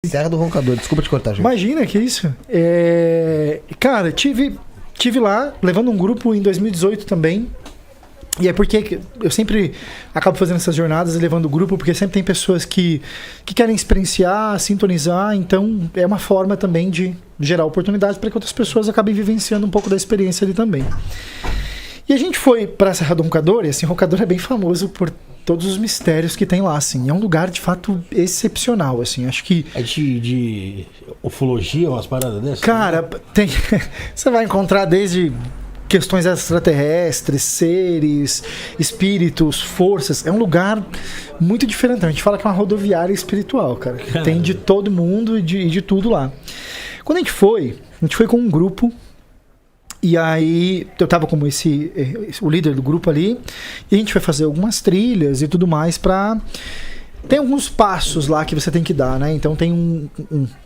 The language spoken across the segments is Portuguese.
Serra do Roncador, desculpa te cortar, gente. Imagina, que isso. Cara, tive lá, levando um grupo em 2018 também. E é porque eu sempre acabo fazendo essas jornadas e levando o grupo, porque sempre tem pessoas que querem experienciar, sintonizar. Então, é uma forma também de gerar oportunidades para que outras pessoas acabem vivenciando um pouco da experiência ali também. E a gente foi para a Serra do Roncador, e assim, o Roncador é bem famoso por todos os mistérios que tem lá, assim. É um lugar, de fato, excepcional, assim. Acho que... É de ufologia, umas paradas dessas? Cara, tem... Você vai encontrar desde questões extraterrestres, seres, espíritos, forças. É um lugar muito diferente. A gente fala que é uma rodoviária espiritual, cara. Caramba. Tem de todo mundo e de tudo lá. Quando a gente foi com um grupo. E aí, eu tava como o líder do grupo ali, e a gente foi fazer algumas trilhas e tudo mais pra... Tem alguns passos lá que você tem que dar, né? Então tem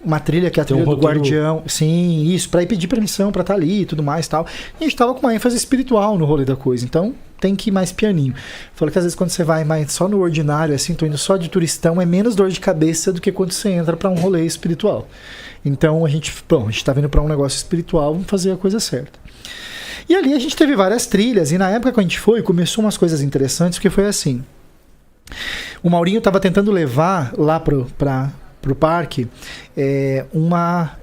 uma trilha que é a trilha do guardião. Sim, isso, pra ir pedir permissão pra estar ali e tudo mais e tal. E a gente tava com uma ênfase espiritual no rolê da coisa, então tem que ir mais pianinho. Falei que às vezes quando você vai mais só no ordinário, assim, tô indo só de turistão, é menos dor de cabeça do que quando você entra pra um rolê espiritual. Então a gente tá vindo pra um negócio espiritual, vamos fazer a coisa certa. E ali a gente teve várias trilhas, e na época que a gente foi, começou umas coisas interessantes, porque foi assim. O Maurinho estava tentando levar lá pro parque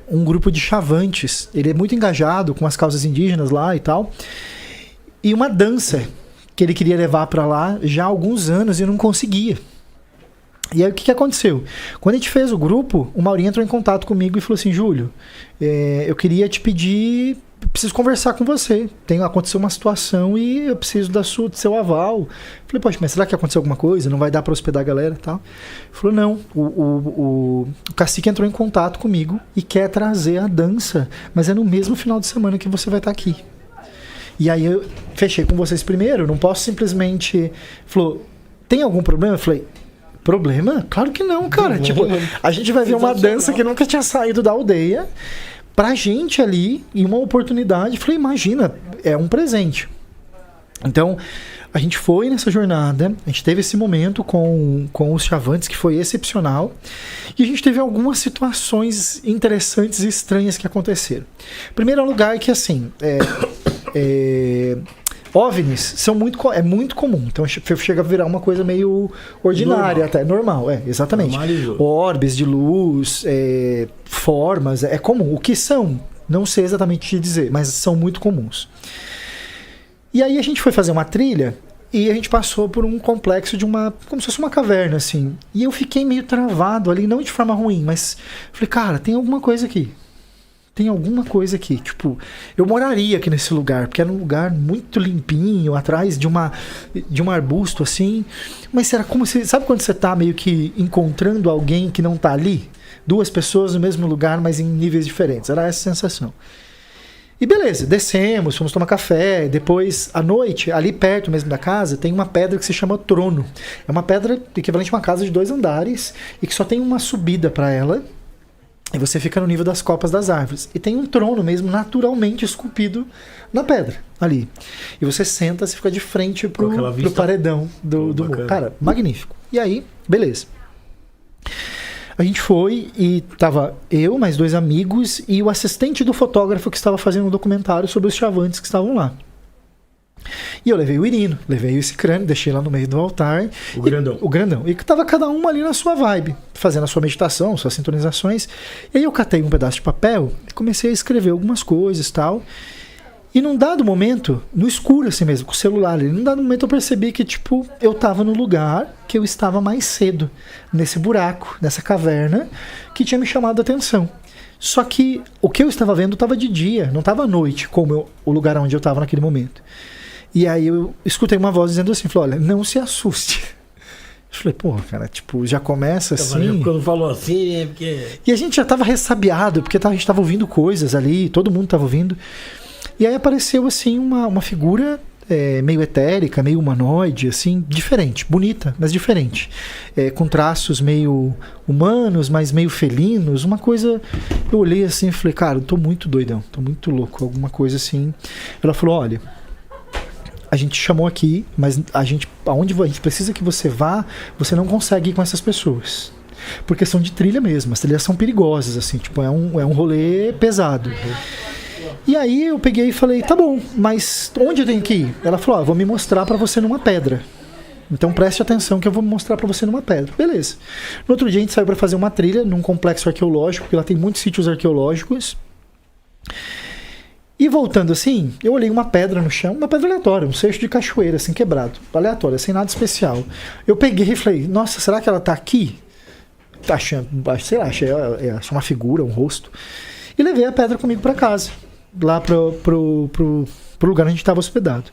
um grupo de chavantes. Ele é muito engajado com as causas indígenas lá e tal. E uma dança que ele queria levar para lá já há alguns anos e não conseguia. E aí o que aconteceu? Quando a gente fez o grupo, o Maurinho entrou em contato comigo e falou assim: Júlio, eu queria te pedir... Preciso conversar com você. Aconteceu uma situação e eu preciso do seu aval. Falei, poxa, mas será que aconteceu alguma coisa? Não vai dar para hospedar a galera e tal? Ele falou, não. O cacique entrou em contato comigo e quer trazer a dança, mas é no mesmo final de semana que você vai estar aqui. E aí eu fechei com vocês primeiro. Não posso simplesmente... Falou, tem algum problema? Eu falei, problema? Claro que não, cara. Tipo, a gente vai ver uma dança que nunca tinha saído da aldeia... Pra gente ali, e uma oportunidade, falei, imagina, é um presente. Então, a gente foi nessa jornada, a gente teve esse momento com os chavantes, que foi excepcional, e a gente teve algumas situações interessantes e estranhas que aconteceram. Primeiro lugar que, assim, OVNIs é muito comum, então chega a virar uma coisa meio ordinária, até normal, exatamente. Normalizou. Orbes de luz, formas, é comum. O que são? Não sei exatamente te dizer, mas são muito comuns. E aí a gente foi fazer uma trilha e a gente passou por um complexo como se fosse uma caverna, assim. E eu fiquei meio travado ali, não de forma ruim, mas falei, cara, tem alguma coisa aqui. Tem alguma coisa aqui, tipo, eu moraria aqui nesse lugar, porque era um lugar muito limpinho, atrás de um arbusto, assim, mas será como se, sabe quando você tá meio que encontrando alguém que não tá ali? Duas pessoas no mesmo lugar, mas em níveis diferentes, era essa sensação. E beleza, descemos, fomos tomar café, depois, à noite, ali perto mesmo da casa, tem uma pedra que se chama Trono. É uma pedra equivalente a uma casa de 2 andares, e que só tem uma subida para ela, e você fica no nível das copas das árvores. E tem um trono mesmo naturalmente esculpido na pedra, ali. E você senta, você fica de frente pro paredão do morro. Cara, magnífico. E aí, beleza. A gente foi e tava eu, mais 2 amigos, e o assistente do fotógrafo que estava fazendo um documentário sobre os chavantes que estavam lá. E eu levei o Irino, levei esse crânio, deixei lá no meio do altar. O grandão. E tava cada um ali na sua vibe, fazendo a sua meditação, suas sintonizações. E aí eu catei um pedaço de papel e comecei a escrever algumas coisas e tal. E num dado momento, no escuro assim mesmo, com o celular ali, num dado momento eu percebi que, tipo, eu tava no lugar que eu estava mais cedo, nesse buraco, nessa caverna, que tinha me chamado a atenção. Só que o que eu estava vendo estava de dia, não estava à noite, como o lugar onde eu estava naquele momento. E aí eu escutei uma voz dizendo assim, falou, olha, não se assuste. Eu falei, porra, cara, tipo, já começa assim... Quando falou assim, é porque... E a gente já tava ressabiado, porque a gente tava ouvindo coisas ali, todo mundo tava ouvindo. E aí apareceu, assim, uma figura meio etérica, meio humanoide, assim, diferente, bonita, mas diferente. Com traços meio humanos, mas meio felinos, uma coisa... Eu olhei assim e falei, cara, eu tô muito doidão, tô muito louco, alguma coisa assim. Ela falou, olha... A gente chamou aqui, mas aonde a gente precisa que você vá, você não consegue ir com essas pessoas. por questão de trilha mesmo. As trilhas são perigosas, assim, tipo, é um rolê pesado. E aí eu peguei e falei, tá bom, mas onde eu tenho que ir? Ela falou, vou me mostrar pra você numa pedra. Então preste atenção que eu vou mostrar pra você numa pedra. Beleza. No outro dia a gente saiu pra fazer uma trilha num complexo arqueológico, porque lá tem muitos sítios arqueológicos. E voltando assim, eu olhei uma pedra no chão, uma pedra aleatória, um seixo de cachoeira, assim, quebrado. Aleatória, sem nada especial. Eu peguei e falei, nossa, será que ela tá aqui? Achei uma figura, um rosto. E levei a pedra comigo pra casa, lá pro lugar onde a gente estava hospedado.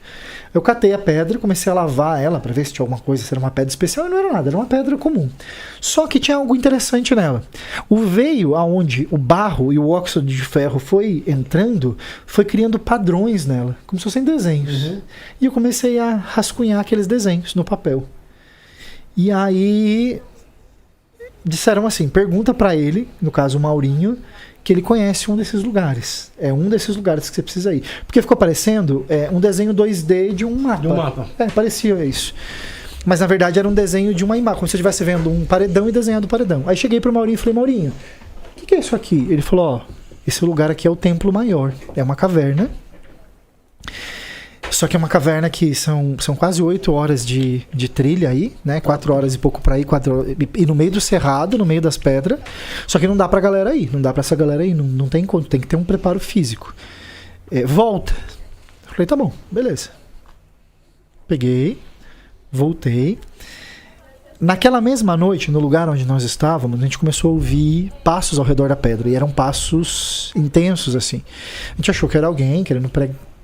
Eu catei a pedra, comecei a lavar ela para ver se tinha alguma coisa, se era uma pedra especial, e não era nada, era uma pedra comum. Só que tinha algo interessante nela. O veio aonde o barro e o óxido de ferro foi entrando, foi criando padrões nela, como se fossem desenhos. E eu comecei a rascunhar aqueles desenhos no papel. E aí disseram assim, pergunta para ele, no caso o Maurinho, que ele conhece um desses lugares. É um desses lugares que você precisa ir. Porque ficou parecendo um desenho 2D de um mapa. De um mapa. Parecia isso. Mas na verdade era um desenho de uma imagem, como se você estivesse vendo um paredão e desenhando o paredão. Aí cheguei pro Maurinho e falei, Maurinho, o que é isso aqui? Ele falou, esse lugar aqui é o Templo Maior. É uma caverna. Só que é uma caverna que são quase 8 horas de trilha aí, né? 4 horas e pouco pra ir, e no meio do cerrado, no meio das pedras. Só que não dá pra galera ir, não dá pra essa galera ir, não tem como, tem que ter um preparo físico. Volta. Eu falei, tá bom, beleza. Peguei, voltei. Naquela mesma noite, no lugar onde nós estávamos, a gente começou a ouvir passos ao redor da pedra, e eram passos intensos, assim. A gente achou que era alguém querendo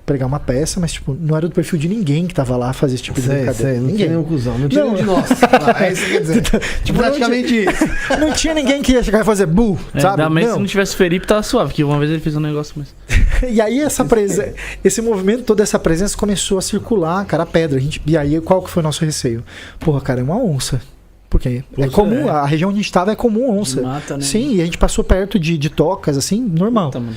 pregar uma peça, mas tipo, não era do perfil de ninguém que tava lá fazer esse tipo de brincadeira. Não tinha nenhum cuzão, não tinha nenhum de nós. É isso que quer dizer. Tipo, praticamente isso. Não tinha ninguém que ia chegar e fazer bu, sabe? Ainda mais se não tivesse Felipe, tava suave, porque uma vez ele fez um negócio, mas... E aí esse movimento, toda essa presença começou a circular, cara, a pedra. E aí qual que foi o nosso receio? Porra, cara, é uma onça. Porque é comum, a região onde a gente estava é comum onça. Mata, né? Sim, e a gente passou perto de tocas, assim, normal. Puta, mano.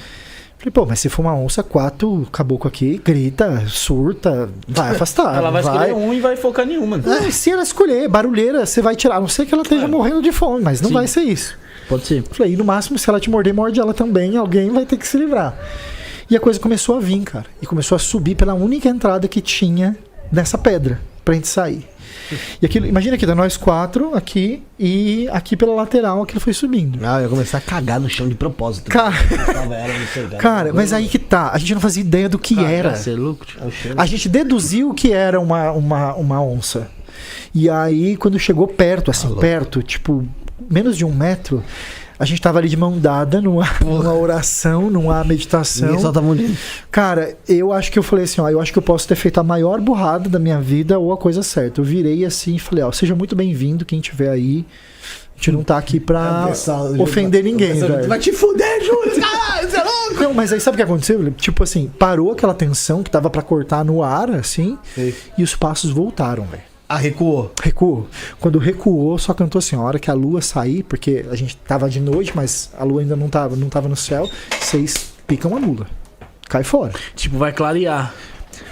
Falei, pô, mas se for uma onça, 4 caboclo aqui, grita, surta, vai afastar. Ela vai escolher um e vai focar em um, mano. Se ela escolher barulheira, você vai tirar. A não ser que ela esteja morrendo de fome, mas não vai ser isso. Pode ser. Falei, e no máximo, se ela te morder, morde ela também, alguém vai ter que se livrar. E a coisa começou a vir, cara. E começou a subir pela única entrada que tinha nessa pedra, pra gente sair. E aquilo, imagina que da nós 4 aqui e aqui pela lateral aquilo foi subindo. Eu ia começar a cagar no chão de propósito. Cara, mas aí que tá, a gente não fazia ideia do que era. A gente deduziu que era uma onça. E aí quando chegou perto, assim, perto, tipo, menos de 1 metro, a gente tava ali de mão dada numa oração, numa meditação. Ninguém solta a mão dele. Cara, eu acho que eu falei assim, eu acho que eu posso ter feito a maior burrada da minha vida ou a coisa certa. Eu virei assim e falei, seja muito bem-vindo quem estiver aí. A gente não tá aqui pra ofender ninguém, velho. Vai te fuder, Júlio! Caralho, você é louco! Não, mas aí sabe o que aconteceu? Tipo assim, parou aquela tensão que tava pra cortar no ar, assim, e os passos voltaram, velho. Recuou. Recuou. Quando recuou, só cantou assim, a hora que a lua sair, porque a gente tava de noite, mas a lua ainda não tava no céu, vocês picam a mula. Cai fora. Tipo, vai clarear.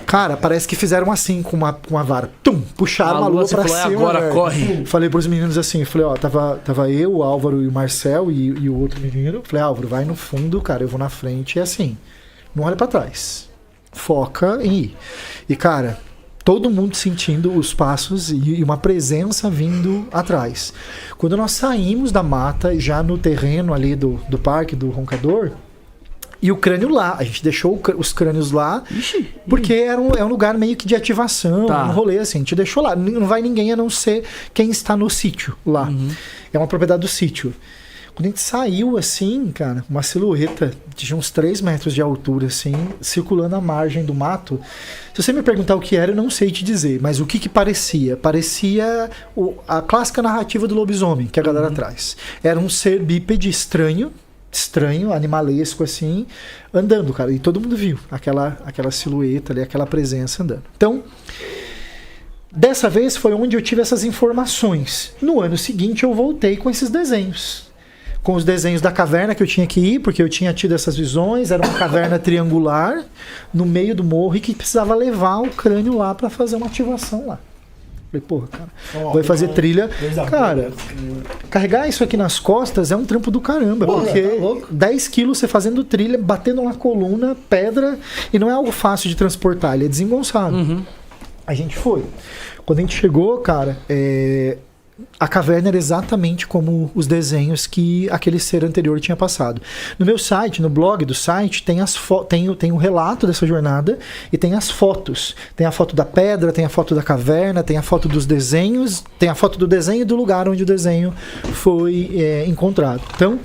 Cara, parece que fizeram assim com uma vara. Puxaram a lua pra cima. Agora velho. corre. Falei pros meninos assim, falei, tava eu, o Álvaro e o Marcel e o outro menino. Falei, Álvaro, vai no fundo, cara, eu vou na frente. E assim, não olha pra trás. Foca em ir. E, cara, todo mundo sentindo os passos e uma presença vindo atrás. Quando nós saímos da mata, já no terreno ali do parque do Roncador, e o crânio lá, a gente deixou os crânios lá, porque é um lugar meio que de ativação, um rolê assim, a gente deixou lá. Não vai ninguém a não ser quem está no sítio lá. É uma propriedade do sítio. Quando a gente saiu assim, cara, uma silhueta de uns 3 metros de altura, assim, circulando à margem do mato. Se você me perguntar o que era, eu não sei te dizer, mas o que parecia? Parecia a clássica narrativa do lobisomem que a galera traz. Era um ser bípede estranho, animalesco, assim, andando, cara. E todo mundo viu aquela silhueta ali, aquela presença andando. Então, dessa vez foi onde eu tive essas informações. No ano seguinte, eu voltei com esses desenhos. Com os desenhos da caverna que eu tinha que ir, porque eu tinha tido essas visões. Era uma caverna triangular no meio do morro e que precisava levar o crânio lá para fazer uma ativação lá. Falei, porra, cara, vai fazer trilha. Cara, carregar isso aqui nas costas é um trampo do caramba, Porra, porque tá louco. 10 quilos você fazendo trilha, batendo na coluna, pedra, e não é algo fácil de transportar, ele é desengonçado. A gente foi. Quando a gente chegou, cara, a caverna era exatamente como os desenhos que aquele ser anterior tinha passado. No meu site, no blog do site, tem o relato dessa jornada e tem as fotos. Tem a foto da pedra, tem a foto da caverna, tem a foto dos desenhos, tem a foto do desenho do lugar onde o desenho foi encontrado. Então,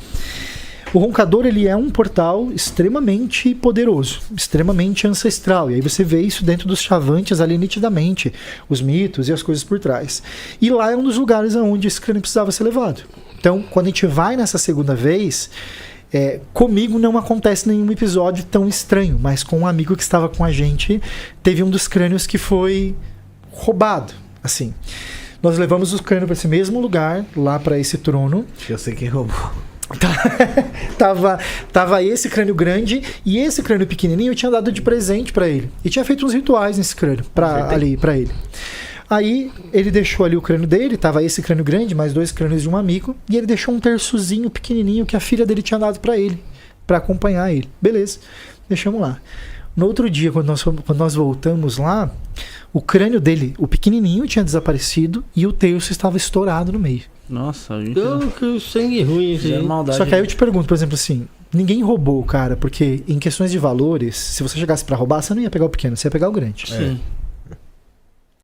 o Roncador, ele é um portal extremamente poderoso, extremamente ancestral. E aí você vê isso dentro dos Chavantes ali nitidamente, os mitos e as coisas por trás. E lá é um dos lugares onde esse crânio precisava ser levado. Então, quando a gente vai nessa segunda vez, comigo não acontece nenhum episódio tão estranho, mas com um amigo que estava com a gente, teve um dos crânios que foi roubado, assim. Nós levamos o crânio para esse mesmo lugar, lá para esse trono. Eu sei quem roubou. Tava esse crânio grande e esse crânio pequenininho eu tinha dado de presente pra ele. E tinha feito uns rituais nesse crânio pra ele. Aí ele deixou ali o crânio dele, tava esse crânio grande, mais 2 crânios de um amigo, e ele deixou um terçozinho pequenininho que a filha dele tinha dado pra ele, pra acompanhar ele. Beleza, deixamos lá. No outro dia, quando nós voltamos lá, o crânio dele, o pequenininho, tinha desaparecido e o terço estava estourado no meio. Nossa, Que sangue ruim esse aí. maldade. Só que aí eu te pergunto, por exemplo, assim, ninguém roubou o cara, porque em questões de valores, se você chegasse pra roubar, você não ia pegar o pequeno, você ia pegar o grande. Sim.